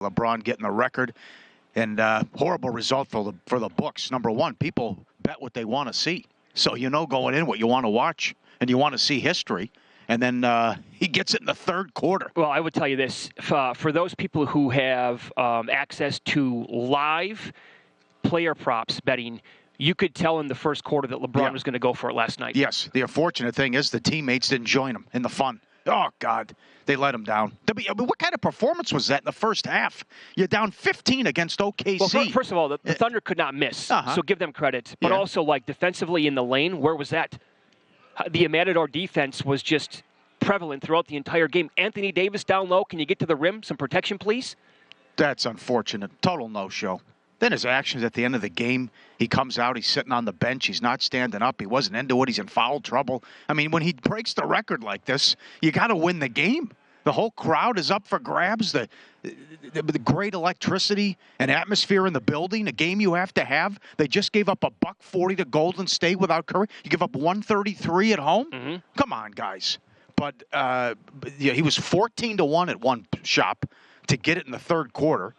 LeBron getting the record, and horrible result for the books. Number one, people bet what they want to see. So going in what you want to watch, and you want to see history. And then he gets it in the third quarter. Well, I would tell you this. For those people who have access to live player props betting, you could tell in the first quarter that LeBron was going to go for it last night. Yes. The unfortunate thing is the teammates didn't join him in the fun. Oh, God. They let him down. I mean, what kind of performance was that in the first half? You're down 15 against OKC. Well, first of all, the Thunder could not miss, so give them credit. But also, defensively in the lane, where was that? The Matador defense was just prevalent throughout the entire game. Anthony Davis down low. Can you get to the rim? Some protection, please? That's unfortunate. Total no-show. Then his actions at the end of the game, he comes out, he's sitting on the bench, he's not standing up, he wasn't into it, he's in foul trouble. I mean, when he breaks the record like this, you got to win the game. The whole crowd is up for grabs. The great electricity and atmosphere in the building, a game you have to have. They just gave up $140 to Golden State without Curry. You give up 133 at home? Mm-hmm. Come on, guys. But he was 14-1 at one shop to get it in the third quarter.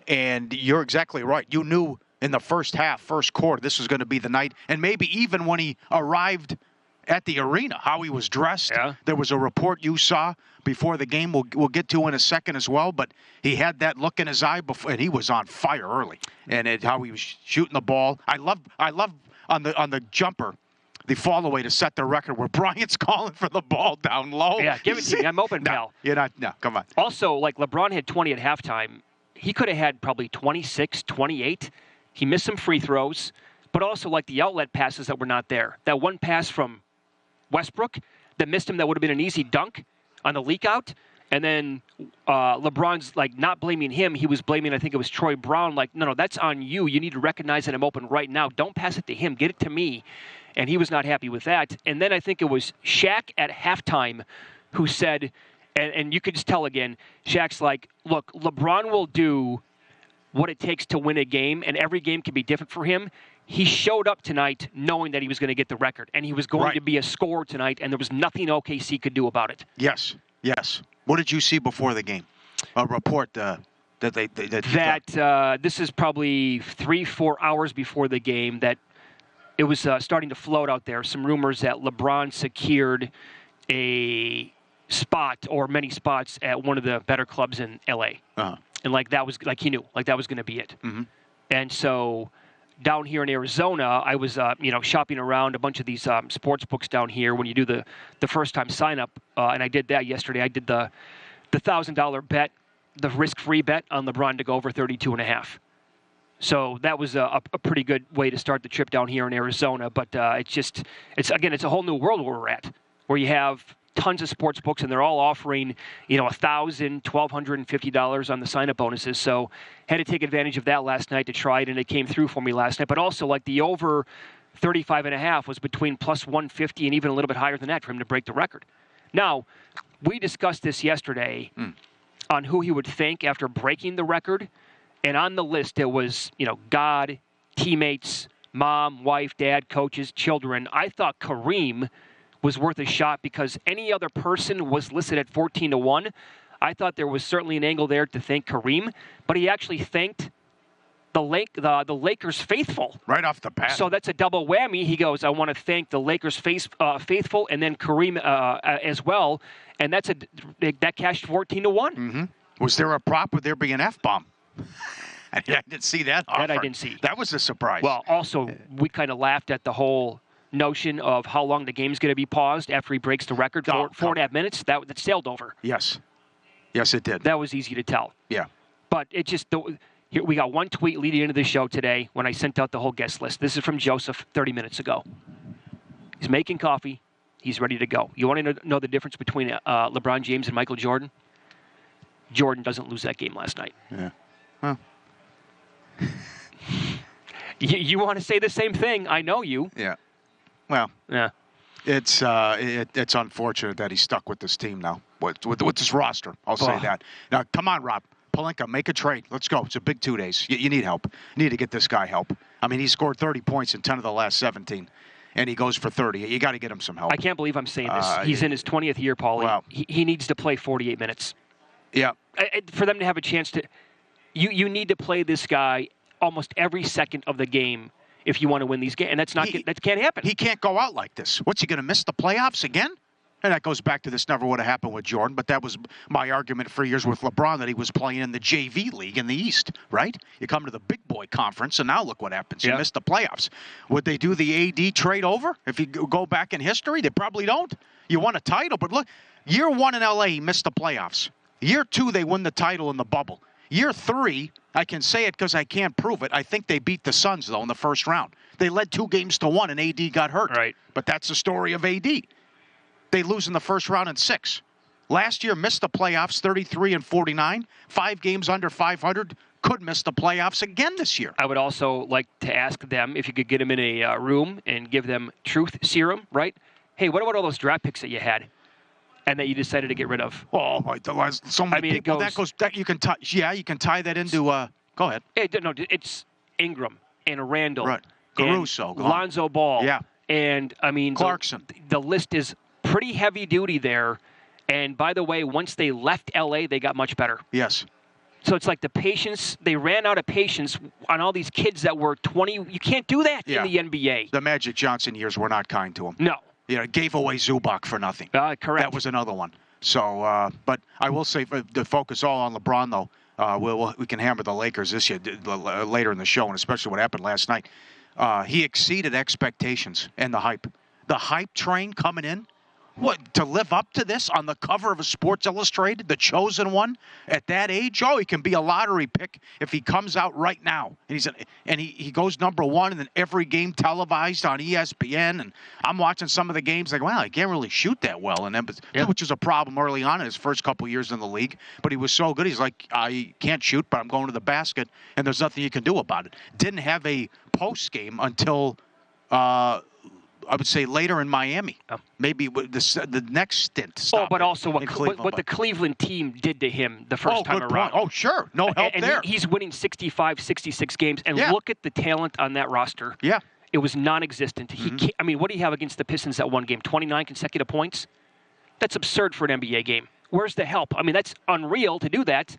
And you're exactly right. You knew in the first quarter, this was going to be the night. And maybe even when he arrived at the arena, how he was dressed. Yeah. There was a report you saw before the game we'll get to in a second as well. But he had that look in his eye before, and he was on fire early. And how he was shooting the ball. I love on the jumper, the fall-away to set the record where Bryant's calling for the ball down low. Yeah, give it to me. I'm open, pal. You're not. No, come on. Also, LeBron had 20 at halftime. He could have had probably 26, 28. He missed some free throws, but also the outlet passes that were not there. That one pass from Westbrook that missed him that would have been an easy dunk on the leak out. And then LeBron's not blaming him. He was blaming, I think it was Troy Brown. No, that's on you. You need to recognize that I'm open right now. Don't pass it to him. Get it to me. And he was not happy with that. And then I think it was Shaq at halftime who said, and you could just tell again, Shaq's look, LeBron will do what it takes to win a game, and every game can be different for him. He showed up tonight knowing that he was going to get the record, and he was going to be a scorer tonight, and there was nothing OKC could do about it. Yes. What did you see before the game? A report that this is probably 3-4 hours before the game that it was starting to float out there. Some rumors that LeBron secured a spot or many spots at one of the better clubs in L.A. Uh-huh. And that was he knew that was going to be it. Mm-hmm. And so down here in Arizona, I was shopping around a bunch of these sports books down here when you do the first time sign up, and I did that yesterday. I did the $1,000 bet, the risk-free bet on LeBron to go over 32.5. So that was a pretty good way to start the trip down here in Arizona. But it's a whole new world where we're at, where you have tons of sports books, and they're all offering, $1,000, $1,250 on the sign-up bonuses. So had to take advantage of that last night to try it, and it came through for me last night. But also, the over 35.5 was between plus 150 and even a little bit higher than that for him to break the record. Now, we discussed this yesterday on who he would thank after breaking the record, and on the list it was, God, teammates, mom, wife, dad, coaches, children. I thought Kareem was worth a shot because any other person was listed at 14-1. I thought there was certainly an angle there to thank Kareem, but he actually thanked the Lakers faithful. Right off the bat. So that's a double whammy. He goes, I want to thank the Lakers faithful and then Kareem as well, and that cashed 14-1. Mm-hmm. Was there a prop? Would there be an F-bomb? I didn't see that offer. That I didn't see. That was a surprise. Well, also, we kind of laughed at the whole notion of how long the game's going to be paused after he breaks the record. 4.5 minutes. That sailed over. Yes, it did. That was easy to tell. Yeah. But it just here we got one tweet leading into the show today when I sent out the whole guest list. This is from Joseph 30 minutes ago. He's making coffee. He's ready to go. You want to know the difference between LeBron James and Michael Jordan? Jordan doesn't lose that game last night. Yeah. Huh. You want to say the same thing? I know you. Yeah. Well, yeah. It's unfortunate that he's stuck with this team now, with this roster. I'll say that. Now, come on, Rob. Pelinka, make a trade. Let's go. It's a big 2 days. You need help. You need to get this guy help. I mean, he scored 30 points in 10 of the last 17, and he goes for 30. You got to get him some help. I can't believe I'm saying this. He's in his 20th year, Pauly. Wow. He needs to play 48 minutes. Yeah. For them to have a chance to, you need to play this guy almost every second of the game if you want to win these games, and that can't happen. He can't go out like this. What's he going to miss the playoffs again? And that goes back to this never would have happened with Jordan, but that was my argument for years with LeBron, that he was playing in the JV league in the East, right? You come to the big boy conference, and now look what happens. You missed the playoffs. Would they do the AD trade over if you go back in history? They probably don't. You won a title, but look, year 1 in L.A., he missed the playoffs. Year 2, they win the title in the bubble. Year 3, I can say it because I can't prove it. I think they beat the Suns, though, in the first round. They led 2-1, and AD got hurt. Right. But that's the story of AD. They lose in the first round in 6. Last year, missed the playoffs, 33-49. 5 games under 500. Could miss the playoffs again this year. I would also like to ask them if you could get them in a room and give them truth serum, right? Hey, what about all those draft picks that you had and that you decided to get rid of? Oh, so many people. You can tie that into. Go ahead. It's Ingram and Randall, right? Caruso, and Lonzo Ball, and Clarkson. The list is pretty heavy duty there. And by the way, once they left LA, they got much better. Yes. So it's like the patience, they ran out of patience on all these kids that were 20. You can't do that in the NBA. The Magic Johnson years were not kind to him. No. Gave away Zubac for nothing. Correct. That was another one. So, but I will say, to focus all on LeBron, though, we can hammer the Lakers this year, later in the show, and especially what happened last night. He exceeded expectations and the hype. The hype train coming in. What, to live up to this on the cover of a Sports Illustrated, the chosen one at that age? Oh, he can be a lottery pick if he comes out right now. And he goes number 1, and then every game televised on ESPN. And I'm watching some of the games like, wow, he can't really shoot that well, which was a problem early on in his first couple years in the league. But he was so good. He's like, I can't shoot, but I'm going to the basket, and there's nothing you can do about it. Didn't have a post game until I would say later in Miami. Maybe the next stint. But also what the Cleveland team did to him the first time around. Oh, sure. No help there. He's winning 65, 66 games. And look at the talent on that roster. Yeah. It was non-existent. What do you have against the Pistons that one game? 29 consecutive points? That's absurd for an NBA game. Where's the help? That's unreal to do that.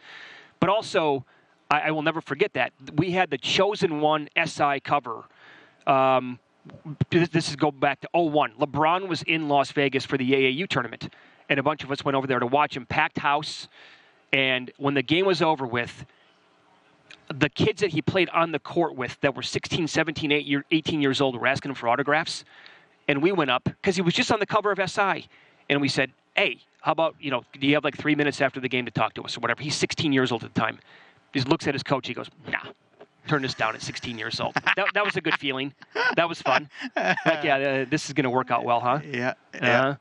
But also, I will never forget that. We had the Chosen One SI cover. This is go back to 2001. LeBron was in Las Vegas for the AAU tournament, and a bunch of us went over there to watch him. Packed house, and when the game was over with, the kids that he played on the court with that were 16, 17, 18 years old were asking him for autographs, and we went up because he was just on the cover of SI, and we said, hey, how about, do you have like 3 minutes after the game to talk to us or whatever? He's 16 years old at the time. He looks at his coach. He goes, nah. Turn this down at 16 years old. That was a good feeling. That was fun. Like, this is going to work out well, huh? Yeah.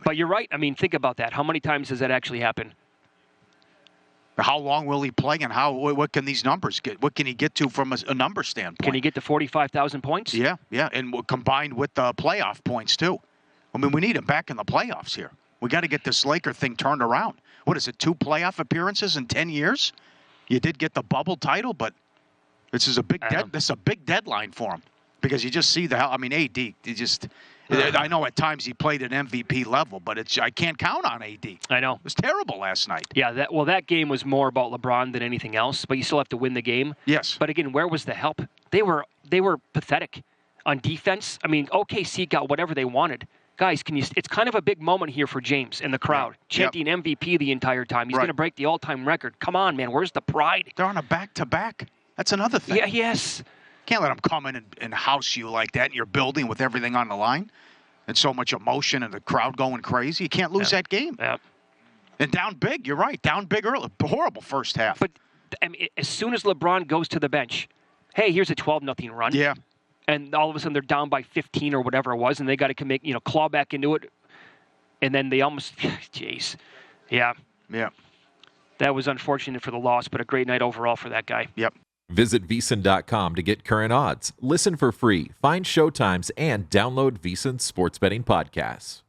But you're right. Think about that. How many times does that actually happen? How long will he play, and what can these numbers get? What can he get to from a number standpoint? Can he get to 45,000 points? Yeah, and combined with the playoff points, too. We need him back in the playoffs here. We got to get this Laker thing turned around. What is it, 2 playoff appearances in 10 years? You did get the bubble title, but this is a big deadline for him, because you just see AD. I know at times he played at MVP level, but I can't count on AD. I know. It was terrible last night. Yeah, that game was more about LeBron than anything else, but you still have to win the game. Yes. But again, where was the help? They were pathetic on defense. OKC got whatever they wanted. Guys, it's kind of a big moment here for James and the crowd, chanting MVP the entire time. He's going to break the all-time record. Come on, man. Where's the pride? They're on a back-to-back. That's another thing. Yeah, yes. Can't let them come in and house you like that in your building with everything on the line and so much emotion and the crowd going crazy. You can't lose that game. Yeah. And down big, you're right. Down big early. Horrible first half. But as soon as LeBron goes to the bench, hey, here's a 12-0 run. Yeah. And all of a sudden they're down by 15 or whatever it was, and they got to claw back into it. And then they almost, jeez. Yeah. Yeah. That was unfortunate for the loss, but a great night overall for that guy. Yep. Visit VSiN.com to get current odds, listen for free, find showtimes, and download VSiN sports betting podcasts.